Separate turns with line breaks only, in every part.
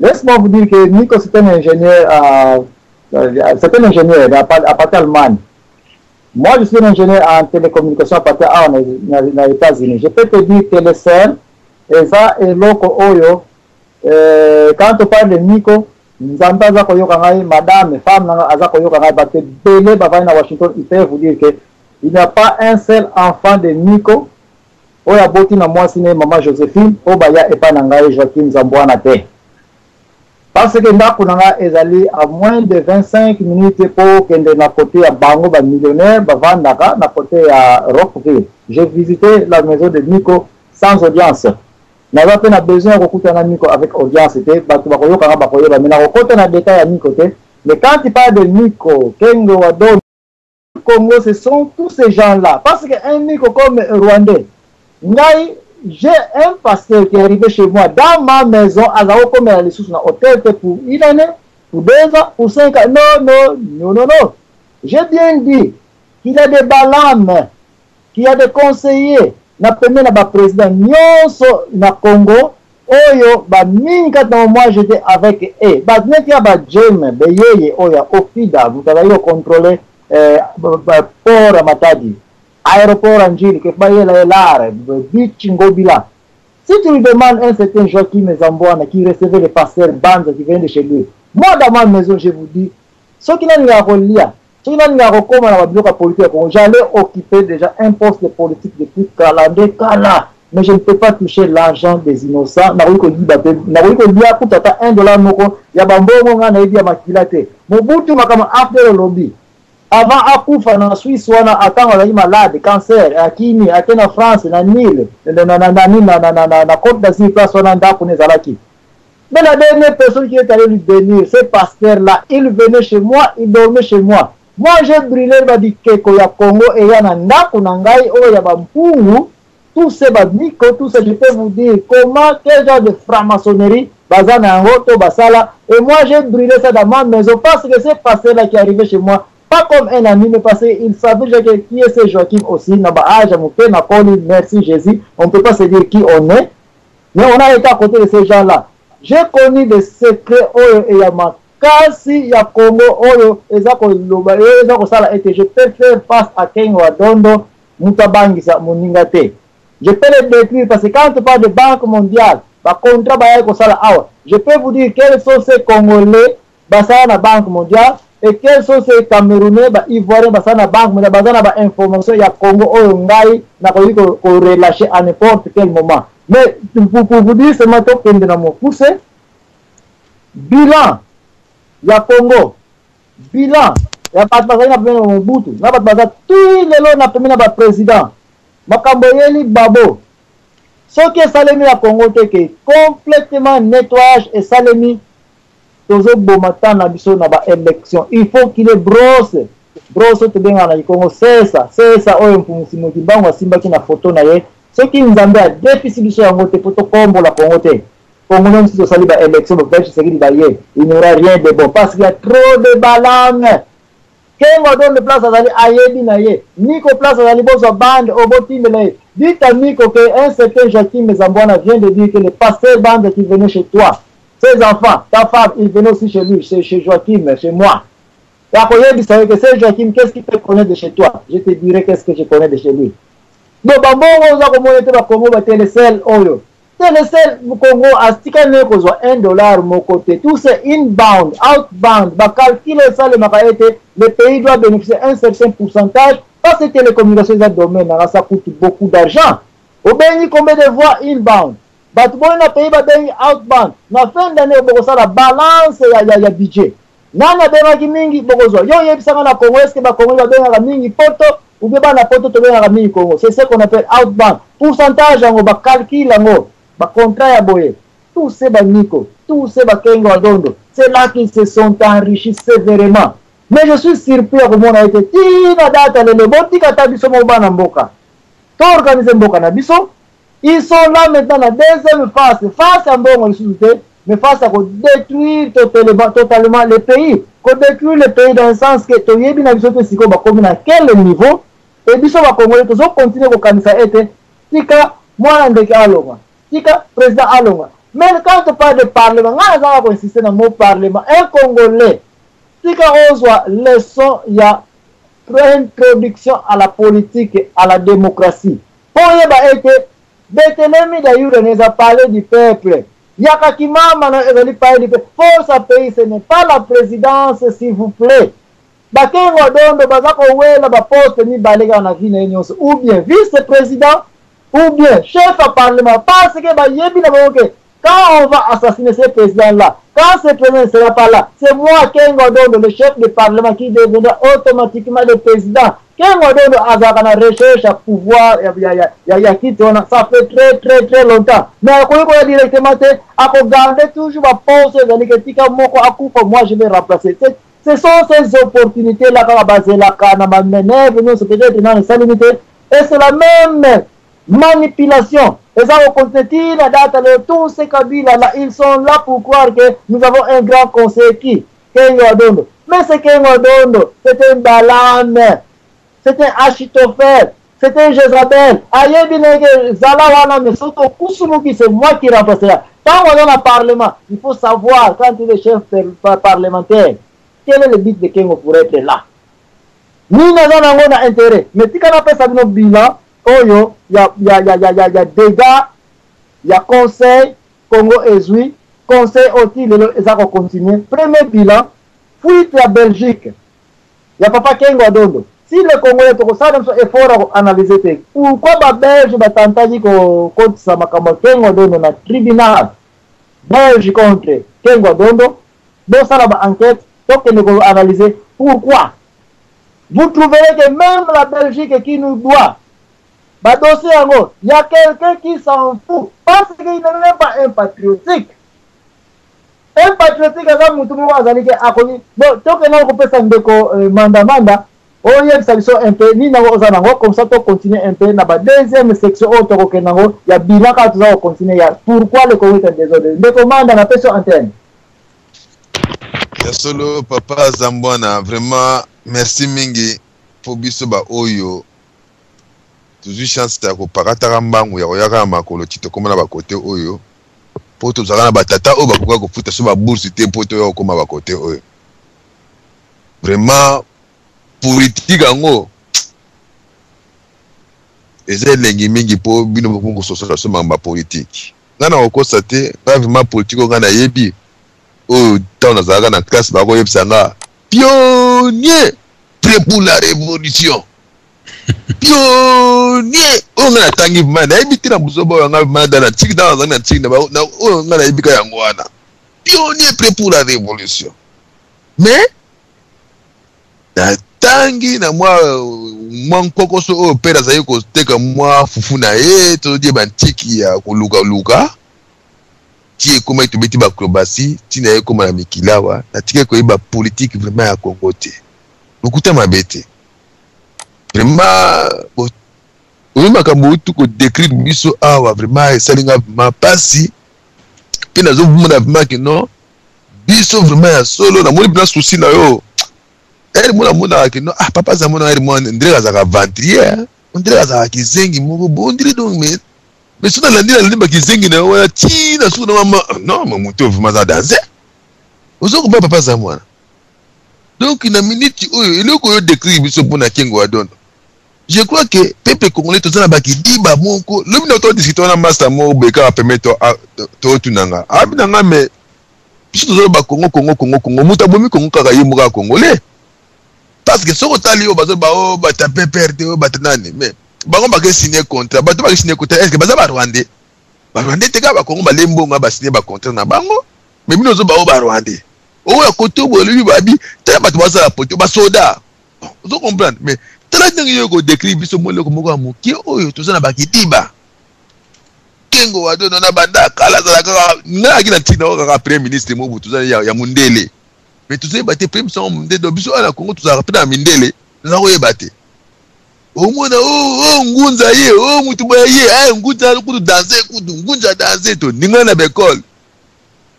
Laisse-moi vous dire que Nico, c'est un ingénieur à partir d'Allemagne. Moi, je suis un ingénieur en télécommunication à partir aux États-Unis. Je peux te dire que le CERN, et ça, et l'autre Oyo, quand on parle de Nico, Madame, femme, Washington, il peut vous dire qu'il n'y a pas un seul enfant de Nico. Oya boti na moi sine maman Joséphine, Obaya et pas Nangaï Joachim Zambouana te. Parce que Ndaku Nanga ezali à moins de 25 minutes pour que na côté à Bango, ba millionnaire, ba Vandaka, na côté à Rockville. J'ai visité la maison de Nico sans audience. N'avait pas besoin de recouter un Nico avec audience. Mais na recouter un détail à Nico. Mais quand tu parles de Nico, Kengo, Wadon, Congo, ce sont tous ces gens-là. Parce qu'un Nico comme Rwandais, j'ai un pasteur qui est arrivé chez moi dans ma maison, à la comme les ressources dans hôtel pour une année, pour 2 ans, pour 5 ans. Non. J'ai bien dit qu'il y a des balames, qu'il y a des conseillers, na premier na président nyonso na Congo, oyo ba minga dans moi j'étais avec eux. Ba nekia ba Jem, ba yeye oya ofida, vous allez contrôler port à Matadi. Aéroport Angile, que Bayela Lare, Beach Ngobila. Si tu lui demandes un certain Joachim Zambouana qui recevait les pasteurs bandes qui viennent de chez lui, moi dans ma maison, je vous dis, ceux qui n'ont pas relié, ceux qui n'ont pas comme la politique, j'allais occuper déjà un poste de politique depuis Kalandé, Kala. Mais je ne peux pas toucher l'argent des innocents. $1, il y a Mobutu makama after le lobby. Avant akufa na Suisse wana atanga la malade cancer akini akena France na Nil na Côte d'Azur place wana ndako nezalaki. Mais la dernière personne qui est allée lui bénir, ce pasteur là, il venait chez moi, il dormait chez moi. Moi j'ai brûlé ba dikeko ya Congo et ya na ndako na ngai o ya ba mpungu, tous ces badiko, tout ça je peux vous dire comment quel genre de franc-maçonnerie bazana ngoto basala et moi j'ai brûlé ça dans ma maison parce que ce pasteur là qui est arrivé chez moi pas comme un ami, mais parce qu'il savait qui est ce Joachim aussi. Merci Jésus. On ne peut pas se dire qui on est. Mais on a été à côté de ces gens-là. J'ai connu des secrets. Et il y a Congo. Je peux faire face à Kengo Adondo. Mutabangisa Muningate. Je peux les détruire parce que quand on parle de Banque mondiale, je peux vous dire quels sont ces Congolais basés la Banque mondiale. Et quels sont ces Camerounais, Ivoiriens, la banque, mais information, il y a Congo, Ngai, n'a pas eu qu'on relâcher à n'importe quel moment. Mais pour vous dire, c'est maintenant qu'il y a mon poussé. Bilan, il y a Congo. Bilan, il y a pas de bazar, il y a mon bout. Il y a pas de bazar, tous les lots, il y a président. Makamboyeli Babo. Ce qui est Salemi à Congo, c'est complètement nettoyage et Salemi. Il faut qu'il est brosse te benga na Congo c'est ça oyo mpumusimo kibango simba kina photo na ye ce qui nous amène à déficit sur ngote photo combo la Congo te Congo même si ça liba élection le pêche c'est qu'il va y il n'y aura rien de bon parce qu'il y a trop de ballons Kengo donne place à aller ayebi na ye Nico place à aller bozo bande au botime na ye dites à Nico que un certain Joachim Zambouana vient de dire que le pasteur bande qui venait chez toi. Ses enfants, ta femme, ils venaient aussi chez lui, chez Joachim, chez moi. Et après, il dit que c'est Joachim, qu'est-ce qu'il peut connaître de chez toi? Je te dirai qu'est-ce que je connais de chez lui. Donc, on va commencer à Congo, Télécel, Oyo. Télécel, Congo, à $1, mon côté. Tout c'est inbound, outbound. Calculer ça, le pays doit bénéficier un certain pourcentage parce que télécommunications dans le domaine, ça coûte beaucoup d'argent. Au béni, combien de voix inbound? Batubona na pays babengi outbound na fin d'année bokosa la balance ya budget nana benga mingi bokozo yo yebisanga na Congo est-ce que ba Congo babenga mingi poto ou bien na poto to benga mingi Congo c'est ce qu'on appelle outbound pourcentage ngo ba calcul ngo ba contrat ya boye tous ces baniko tous ces bakengo adondo c'est là qu'ils se sont enrichis sévèrement mais je suis surpris comment on a été tina data le botika tabiso mo bana mboka to organiser mboka na biso. Ils sont là maintenant dans la deuxième phase, face à bon mais face à détruire totalement le pays. Détruire le pays dans le sens que tu es bien comme à quel niveau et puis ça va continuer à continuer à tika moi ndeke alonga tika président alonga Mais quand on parle de parlement, on va insister dans le mot parlement. Un Congolais, si on reçoit leçon, il y a introduction à la politique, à la démocratie. Pour y avoir été, Bethelemi d'ailleurs, on a parlé du peuple. Yakakimama, on a parlé du peuple. Force à pays, ce n'est pas la présidence, s'il vous plaît. Bakengo dondo bazako wela ba poste ni balega na vie na nyonso ou bien vice-président ou bien chef à parlement parce que ba yebi na boke quand on va assassiner ce président là quand ce président ne sera pas là c'est moi Kengo dondo le chef du parlement qui deviendra automatiquement le président. Kengo dondo azaka na recherche à pouvoir ya kitona ça fait très longtemps mais ko ko directement te ako garder toujours ba poste de l'iketika moko akufa moi je vais remplacer. Ce sont ces opportunités-là qu'on va baser la canne à manœuvre, nous, c'est peut-être dans les salinités. Et c'est la même manipulation. Et ça, on continue la date, tous ces Kabila-là, ils sont là pour croire que nous avons un grand conseil qui Kengo Adondo. Mais c'est Kengo Adondo, c'est un Balam, c'est un Achitophel, c'est un Jezabel. Aïe, Zalawana, mais surtout Kusumuki, c'est moi qui remplacerai. Quand on est dans le Parlement, il faut savoir, quand il est chef parlementaire, quel est le but de Kengo pour être là? Nous n'avons pas intérêt. Mais si on a fait ça dans bilan, il y a dégâts, il y a conseil, Congo Ezui, conseil aussi, les a continué. Premier bilan, fuite la Belgique. Il n'y a pas Kengo Adondo. Si le Congo est au ça, il faut analyser. Pourquoi les Belges ont tenté contre Samakamba Kengo Adondo dans le tribunal belge contre Kengo Adondo? Donc ça, la enquête. Donc, nous allons analyser pourquoi. Vous trouverez que même la Belgique qui nous doit, dossier, il y a quelqu'un qui s'en fout parce qu'il n'est même pas un patriotique. Un patriotique, c'est un mouton qui a connu. Bon, tant que nous peut s'en manda, on y a une section un peu, ni comme ça, on continue un peu. Dans la deuxième section, il y a bilan quand nous allons continuer. Pourquoi le Congo est un désordre? Le commande dans la question antenne.
Solo papa Zambwana, vraiment merci mingi pour bisoba oyo. Toujours chance ta ko pakata mbangu ya koyaka makolo tito koma na bakote oyo. Poto zaka na batata o bakoka ko futa so ba bourse te poto yo koma bakote oyo. Vraiment politique ngo. Eze lengi mingi po bino bokungu sosola so mamba politique. Ngana okosa te, vraiment politique ngana yebi. Oh, dans la classe, pionnier, prêt pour la révolution. Pionnier, on a tangi man, habité dans Bouzobo, on a mal dans la tique dans la tique, on a habité à Angoana. Pionnier, prêt pour la révolution. Mais, la tangi, na moi, koko so o pera zayo ko teka moi fufuna e to die bantiki ya koluka. Qui est comment tu beti ba acrobatie, tu n'es comme la mikilawa, la tique ko iba politique vraiment à Congo te. Beaucoup de mabete. Vraiment oui makambo tout ko décrire biso awa vraiment salinga ma pasi. Puis nazo mona vraiment que non. Biso vraiment ya solo na moni bina souci na yo. Elle mona que non ah papa za mona elle mona ndreka za ventrier. Ndreka za kizengi moko bondri donc mais si on a dit que kizengi na wana tina sou na mama non mon moto vraiment za danser ozo ko papa za mwana donc na minute oyo eloko yo décrit biso pona Kengo Adondo je crois que peuple congolais to na baki diba moko le bino to discuter na master mo beka permettre to tunanga abinanga mais biso to ba Congo muta bomi Congo kaka yimo ka congolais parce que soko tali yo bazo ba o ba taper perte o ba tanane mais bango ba signer contrat bato ba signer contrat est-ce que baza ba Rwandais te ka ba Congo ba lembonga ba signer ba contrat na bango mais bino zo ba o ba Rwandais o ya koto bo lui ba bi tala bato ba sa poto ba soda vous comprendre mais tala ndenge yo ko décrire biso mo leko moko amuki oyo to na ba kitiba Kengo Adondo na banda kala za ka na kina tina o ka premier ministre mo butu ya mundele mais tu sais ba te premier son mundele biso ala Congo tu za rapida na mindele na ko yebate au moins ngunza ye mutu ba ye ngunza kudu danser kudu ngunza danser to ninga na bekol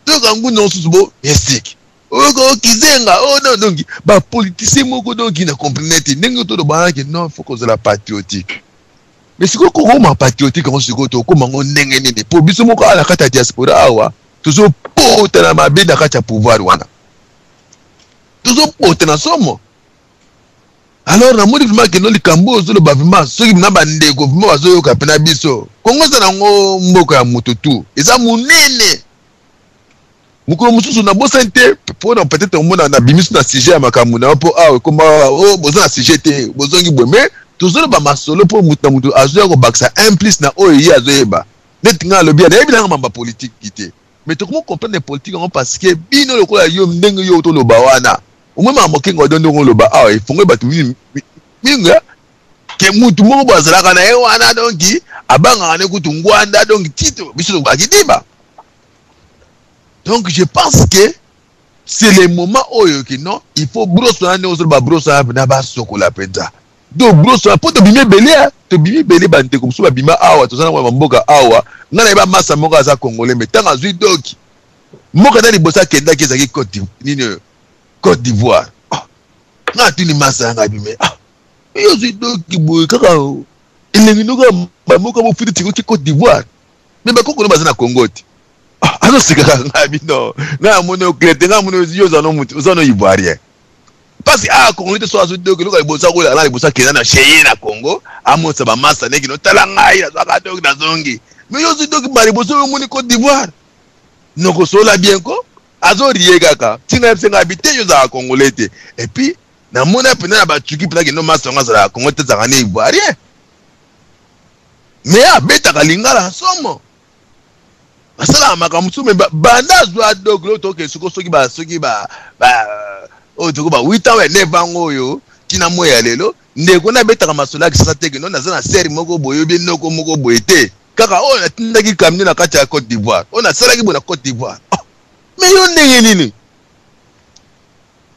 to ka ngunza osusubo mystique ko kizenga non donc ba politicien moko donc na comprendre ndenge to do ba que non faut que la patriotique mais si on est patriotique, on se retrouve comme on est pour biso moko ala kata diaspora awa toujours porter na mabe na kata pouvoir wana toujours porter na somo. Alors na modi vraiment que no likambo zo le bavima soki na bandeko vraiment bazo yoka pena biso kongo za nango mboka ya moto tu eza munene mukolo mususu na bosante pour peut-être omona na bimisu na sujet ya makambo na po awe komba o boza na sujet te bozongi bweme toujours ba masolo pour mutu na mutu azo ko baksa implice na oyi azo yeba net nga lobi na yebi na mamba politique kité mais to comment comprendre politique parce que bino lokola yo ndenge yo to loba wana umema mokengo dondo loba awa ifongwe batu minga ke mutu moko bazalaka na ye wana donki abanga ne kutu ngwanda donki tito biso bakidiba. Donc je pense que c'est le moment où il faut brosser un autre brosser na ba sokola penta. Donc brosser pour te bimé belé bante comme ça bima awa to sana wa mboka awa ngana ba massa moko za congolais mais tant azui doki moko na libosa kenda ki zaki Côte d'Ivoire. Na tuni massa nga bimé. Yo zui doki boy kaka elengi noka ba moko mo fiti ko Côte d'Ivoire. Mais ba kokolo bazana Congo ti. Alors c'est que non na mono crété na mono yo zano ivoirien parce que Congo te soit de que le bossa ko la bossa kena na cheye na Congo amo sa ba massa neki no tala ngai na zaka dog na zongi mais yo zo dog mari bosso mo ni Côte d'Ivoire no ko sola bien ko azo rié kaka tinga senga habité yo za congolais te et puis na mona pena na ba tuki pena que no massa nga za Congo te za kana ivoirien mais abeta kalingala somo asala makamutu me banda zwa dog lo to ke soki ba o to ba 8 ans 9 ans oyo tina moya lelo ndeko na betaka masola ki sasa teke no nazana seri moko boyo bi noko moko boyete kaka o na tindaki kamni na kati ya Côte d'Ivoire on a sala ki bona Côte d'Ivoire mais yo ndenge nini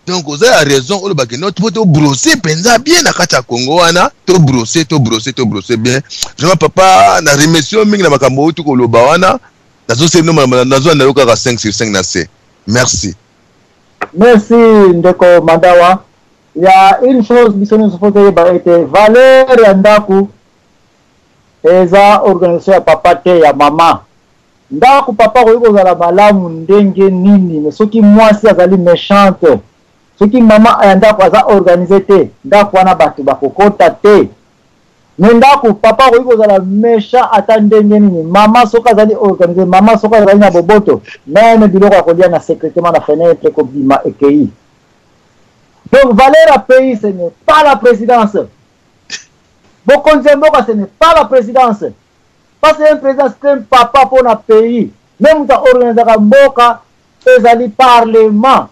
donc vous avez raison o ba ke no to brosser penza bien na kati ya Congo wana to brosser bien vraiment papa na remercie mingi na makambo tu ko loba wana. Merci.
Merci, Ndeko Mandawa. Il y a une chose qui était Valère Yandaku et ça organisé à papa te ya maman. Ndaku papa ko za la malamu ndenge nini mais ce qui moi si azali méchante. Ce qui maman Yandaku a organisé te ndaku wana batu bakokota te. Nendaku papa ko za méchant attendenge nini mama soka zali organiser mama soka zali na boboto même biloko ko dia na secrètement na fenêtre ko bima ekei. Donc Valère à pays ce n'est pas la présidence. Bokonzemboka ce n'est pas la présidence. Parce que un président c'est un papa pour un pays. Même ta organiser mboka ezali parlement.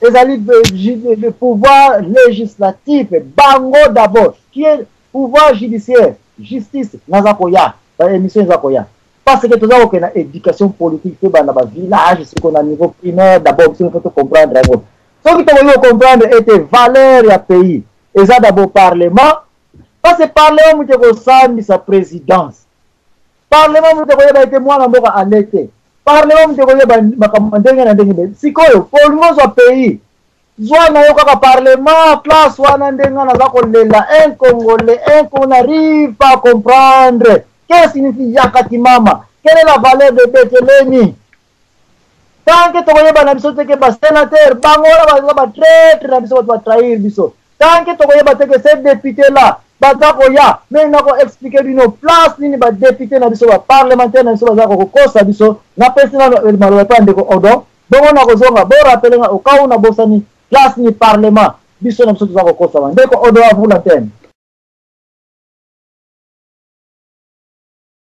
Ezali le pouvoir législatif bango d'abord qui est pouvoir judiciaire, justice, nazakoya, émission nazakoya. Parce que tout ça, on a éducation politique, c'est dans le village, c'est qu'on a niveau primaire, d'abord, il faut comprendre. Ce qui doit comprendre était valeur du pays. Et ça, d'abord, parlement. Parce que parlement, c'est sa présidence. Parlement, c'est moi, on a l'été. Parlement, c'est quoi, pour le pays. Zwana yo kaka parlement place wana ndenga na zako lela un congolais on n'arrive pas à comprendre qu'est-ce que signifie yakati mama quelle est la valeur de Bethelemi tant que to koyeba na biso teke ba sénateur bangola ba traître na biso ba trahir biso tant que to koyeba teke ces députés là ba zako ya mais na ko expliquer bino place nini ba député na biso ba parlementaire na biso ba zako ko kosa biso na pesina no el maro pa ndeko odo bongo na ko zonga bo rappeler nga o kauna bosani place ni parlement biso na biso tuzako kosa ndeko odo avula tena